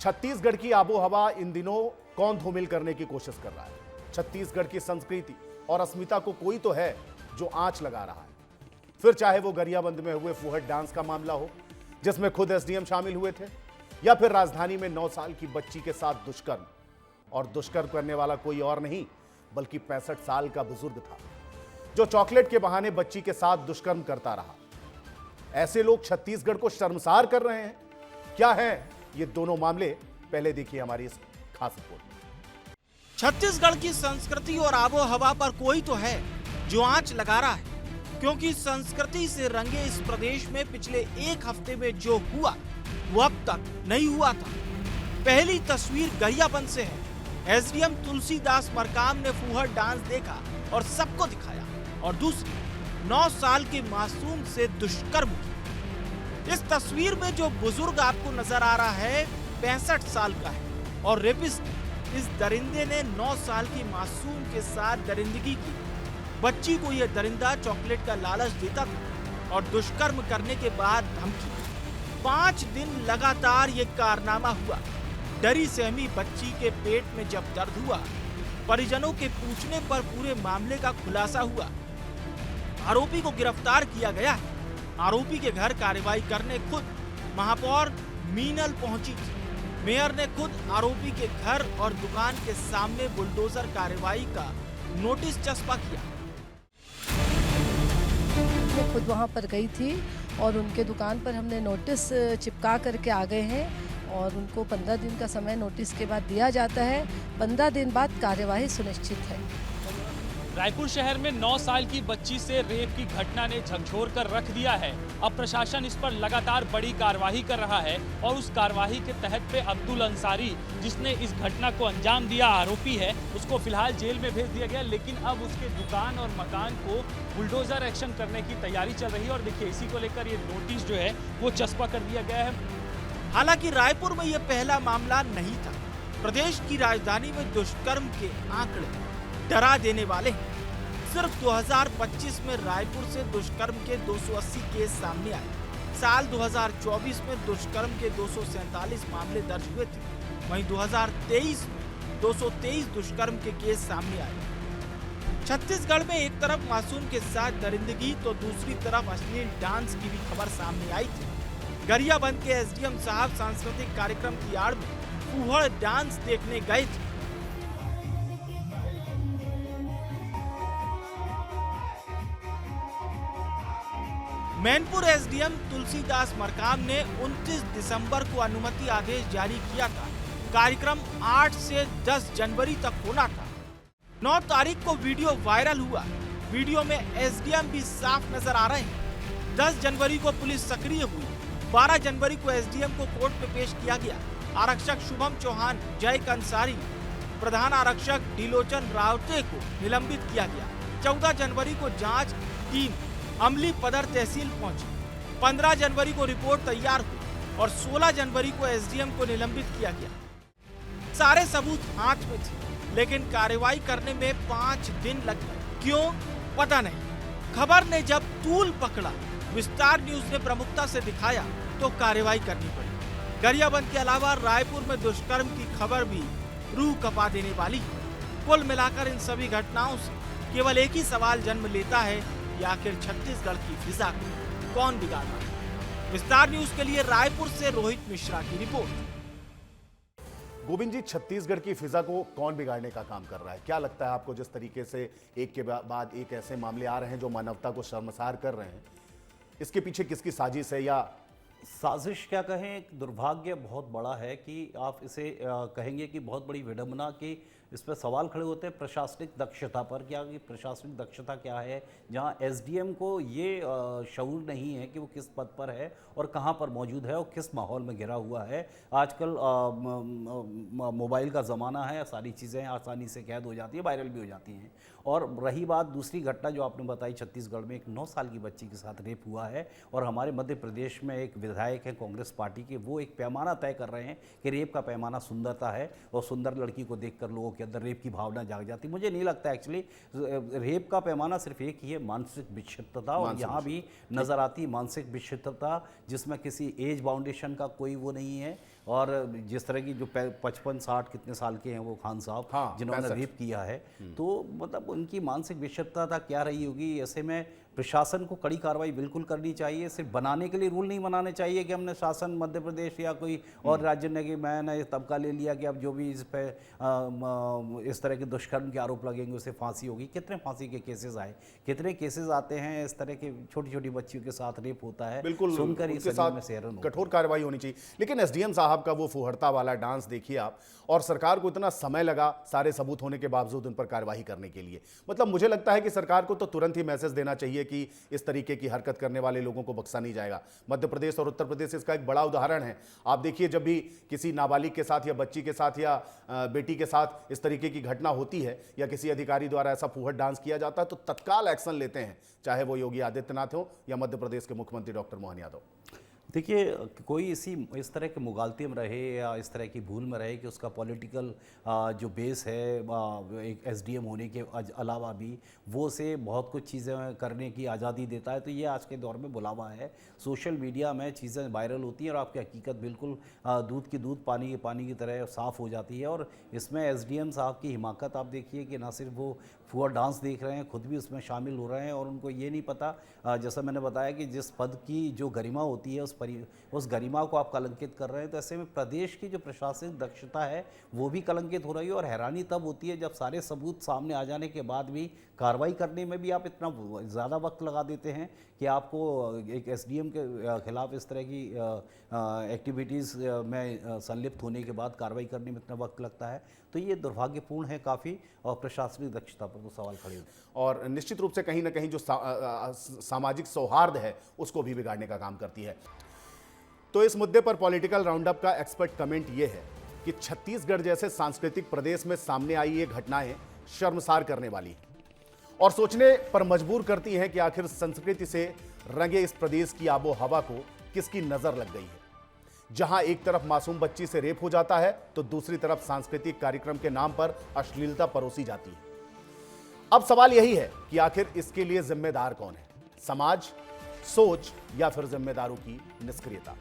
छत्तीसगढ़ की आबोहवा इन दिनों कौन धूमिल करने की कोशिश कर रहा है। छत्तीसगढ़ की संस्कृति और अस्मिता को कोई तो है जो आंच लगा रहा है। फिर चाहे वो गरियाबंद में हुए फुहड़ डांस का मामला हो जिसमें खुद एसडीएम शामिल हुए थे, या फिर राजधानी में 9 साल की बच्ची के साथ दुष्कर्म, और दुष्कर्म करने वाला कोई और नहीं बल्कि 65 साल का बुजुर्ग था जो चॉकलेट के बहाने बच्ची के साथ दुष्कर्म करता रहा। ऐसे लोग छत्तीसगढ़ को शर्मसार कर रहे हैं। क्या है ये दोनों मामले, पहले देखिए हमारी इस खास रिपोर्ट। छत्तीसगढ़ की संस्कृति और आबो हवा पर कोई तो है जो आंच लगा रहा है, क्योंकि संस्कृति से रंगे इस प्रदेश में पिछले एक हफ्ते में जो हुआ वो अब तक नहीं हुआ था। पहली तस्वीर गरियाबंद से है। एसडीएम तुलसीदास मरकाम ने फुहड़ डांस देखा और सबको दिखाया, और दूसरी 9 साल के मासूम से दुष्कर्म किया। इस तस्वीर में जो बुजुर्ग आपको नजर आ रहा है 65 साल का है, और रेपिस्ट इस दरिंदे ने 9 साल की मासूम के साथ दरिंदगी की। बच्ची को यह दरिंदा चॉकलेट का लालच देता था और दुष्कर्म करने के बाद धमकी। 5 दिन लगातार ये कारनामा हुआ। डरी सहमी बच्ची के पेट में जब दर्द हुआ, परिजनों के पूछने पर पूरे मामले का खुलासा हुआ। आरोपी को गिरफ्तार किया गया है। आरोपी के घर कार्रवाई करने खुद महापौर मीनल पहुंची थी। मेयर ने खुद आरोपी के घर और दुकान के सामने बुलडोजर कार्रवाई का नोटिस चस्पा किया। मैं खुद वहां पर गई थी और उनके दुकान पर हमने नोटिस चिपका करके आ गए हैं, और उनको 15 दिन का समय नोटिस के बाद दिया जाता है। 15 दिन बाद कार्यवाही सुनिश्चित है। रायपुर शहर में 9 साल की बच्ची से रेप की घटना ने झकझोर कर रख दिया है। अब प्रशासन इस पर लगातार बड़ी कार्रवाई कर रहा है, और उस कार्रवाई के तहत पे अब्दुल अंसारी, जिसने इस घटना को अंजाम दिया, आरोपी है, उसको फिलहाल जेल में भेज दिया गया। लेकिन अब उसके दुकान और मकान को बुलडोजर एक्शन करने की तैयारी चल रही है, और देखिए इसी को लेकर ये नोटिस जो है वो चस्पा कर दिया गया है। हालांकि रायपुर में यह पहला मामला नहीं था। प्रदेश की राजधानी में दुष्कर्म के आंकड़े डरा देने वाले हैं। सिर्फ 2025 में रायपुर से दुष्कर्म के 280 केस सामने आए। साल 2024 में दुष्कर्म के 247 मामले दर्ज हुए थे। वहीं 2023 में 223 दुष्कर्म के केस सामने आए। छत्तीसगढ़ में एक तरफ मासूम के साथ दरिंदगी तो दूसरी तरफ अश्लील डांस की भी खबर सामने आई थी। गरियाबंद के एसडीएम साहब सांस्कृतिक कार्यक्रम की आड़ में फुहड़ डांस देखने गए थे। मैनपुर एसडीएम तुलसीदास मरकाम ने 29 दिसंबर को अनुमति आदेश जारी किया था। कार्यक्रम 8 से 10 जनवरी तक होना था। 9 तारीख को वीडियो वायरल हुआ। वीडियो में एसडीएम भी साफ नजर आ रहे हैं। 10 जनवरी को पुलिस सक्रिय हुई। 12 जनवरी को एसडीएम को कोर्ट में पेश किया गया। आरक्षक शुभम चौहान, जय कंसारी, प्रधान आरक्षक डिलोचन रावते को निलंबित किया गया। 14 जनवरी को जांच टीम अमली पदर तहसील पहुंची। 15 जनवरी को रिपोर्ट तैयार हुई और 16 जनवरी को एसडीएम को निलंबित किया गया। सारे सबूत हाथ में थे, लेकिन कार्रवाई करने में 5 दिन लग गए। क्यों पता नहीं। खबर ने जब तूल पकड़ा, विस्तार न्यूज ने प्रमुखता से दिखाया तो कार्रवाई करनी पड़ी। गरियाबंद के अलावा रायपुर में दुष्कर्म की खबर भी रूह कपा देने वाली है। कुल मिलाकर इन सभी घटनाओं से केवल एक ही सवाल जन्म लेता है कि आखिर छत्तीसगढ़ की फिजा को कौन बिगाड़ रहा है। विस्तार न्यूज के लिए रायपुर से रोहित मिश्रा की रिपोर्ट। गोविंद जी, छत्तीसगढ़ की फिजा को कौन बिगाड़ने का काम कर रहा है? क्या लगता है आपको, जिस तरीके से एक के बाद एक ऐसे मामले आ रहे हैं जो मानवता को शर्मसार कर रहे हैं, इसके पीछे किसकी साजिश है? या साजिश क्या कहें, एक दुर्भाग्य बहुत बड़ा है कि आप इसे कहेंगे कि बहुत बड़ी विडंबना की इस पर सवाल खड़े होते हैं प्रशासनिक दक्षता पर। क्या कि प्रशासनिक दक्षता क्या है जहां एसडीएम को ये शऊर नहीं है कि वो किस पद पर है और कहां पर मौजूद है और किस माहौल में घिरा हुआ है। आजकल मोबाइल का ज़माना है, सारी चीज़ें आसानी से कैद हो जाती है, वायरल भी हो जाती हैं। और रही बात दूसरी घटना जो आपने बताई, छत्तीसगढ़ में एक 9 साल की बच्ची के साथ रेप हुआ है, और हमारे मध्य प्रदेश में एक विधायक हैं कांग्रेस पार्टी के, वो एक पैमाना तय कर रहे हैं कि रेप का पैमाना सुंदरता है, और सुंदर लड़की को देखकर लोगों के अंदर रेप की भावना जाग जाती। मुझे नहीं लगता एक्चुअली रेप का पैमाना सिर्फ एक ही है, मानसिक विक्षिप्तता, और यहाँ भी नजर आती मानसिक विक्षिप्तता जिसमें किसी एज बाउंडेशन का कोई वो नहीं है। और जिस तरह की जो 55-60 कितने साल के हैं वो खान साहब, हाँ, जिन्होंने 65। रेप किया है, तो मतलब उनकी मानसिक विषमता क्या रही होगी। ऐसे में प्रशासन को कड़ी कार्रवाई बिल्कुल करनी चाहिए। सिर्फ बनाने के लिए रूल नहीं बनाने चाहिए कि हमने शासन मध्य प्रदेश या कोई और राज्य ने कि मैंने तबका ले लिया कि अब जो भी इस पे इस तरह के दुष्कर्म के आरोप लगेंगे उसे फांसी होगी। कितने फांसी के केसेस आए, कितने केसेस आते हैं इस तरह के छोटी छोटी बच्चियों के साथ रेप होता है, बिल्कुल सुनकर ही उनके शरीर में साथ सिहरन होता है। कठोर कार्रवाई होनी चाहिए। लेकिन एसडीएम साहब का वो फुहड़ता वाला डांस देखिए आप, और सरकार को इतना समय लगा सारे सबूत होने के बावजूद उन पर कार्रवाई करने के लिए। मतलब मुझे लगता है कि सरकार को तो तुरंत ही मैसेज देना चाहिए कि इस तरीके की हरकत करने वाले लोगों को बख्शा नहीं जाएगा। मध्य प्रदेश और उत्तर प्रदेश इसका एक बड़ा उदाहरण है। आप देखिए, जब भी किसी नाबालिग के साथ या बच्ची के साथ या बेटी के साथ इस तरीके की घटना होती है या किसी अधिकारी द्वारा ऐसा फुहड़ डांस किया जाता है तो तत्काल एक्शन लेते हैं, चाहे वो योगी आदित्यनाथ हो या मध्य प्रदेश के मुख्यमंत्री डॉक्टर मोहन यादव। देखिए, कोई इस तरह के मुगालते में रहे या इस तरह की भूल में रहे कि उसका पॉलिटिकल जो बेस है एक एसडीएम होने के अलावा भी वो से बहुत कुछ चीज़ें करने की आज़ादी देता है, तो ये आज के दौर में बुलावा है। सोशल मीडिया में चीज़ें वायरल होती हैं और आपकी हकीकत बिल्कुल दूध की दूध पानी की तरह साफ़ हो जाती है। और इसमें एसडीएम साहब की हिमाकत आप देखिए कि ना सिर्फ वो फुहड़ डांस देख रहे हैं, खुद भी उसमें शामिल हो रहे हैं और उनको ये नहीं पता, जैसा मैंने बताया कि जिस पद की जो गरिमा होती है उस गरिमा को आप कलंकित कर रहे हैं। तो ऐसे में प्रदेश की जो प्रशासनिक दक्षता है वो भी कलंकित हो रही है। और हैरानी तब होती है जब सारे सबूत सामने आ जाने के बाद भी कार्रवाई करने में भी आप इतना ज़्यादा वक्त लगा देते हैं कि आपको एक एसडीएम के खिलाफ इस तरह की एक्टिविटीज़ में संलिप्त होने के बाद कार्रवाई करने में इतना वक्त लगता है। तो ये दुर्भाग्यपूर्ण है काफ़ी, और प्रशासनिक दक्षता पर तो सवाल खड़े होते हैं। और निश्चित रूप से कहीं ना कहीं जो सामाजिक सौहार्द है उसको भी बिगाड़ने का काम करती है। तो इस मुद्दे पर पॉलिटिकल राउंडअप का एक्सपर्ट कमेंट ये है कि छत्तीसगढ़ जैसे सांस्कृतिक प्रदेश में सामने आई ये घटनाएं शर्मसार करने वाली हैं और सोचने पर मजबूर करती हैं कि आखिर संस्कृति से रंगे इस प्रदेश की आबो हवा को किसकी नजर लग गई है। जहां एक तरफ मासूम बच्ची से रेप हो जाता है तो दूसरी तरफ सांस्कृतिक कार्यक्रम के नाम पर अश्लीलता परोसी जाती है। अब सवाल यही है कि आखिर इसके लिए जिम्मेदार कौन है, समाज, सोच या फिर जिम्मेदारों की निष्क्रियता।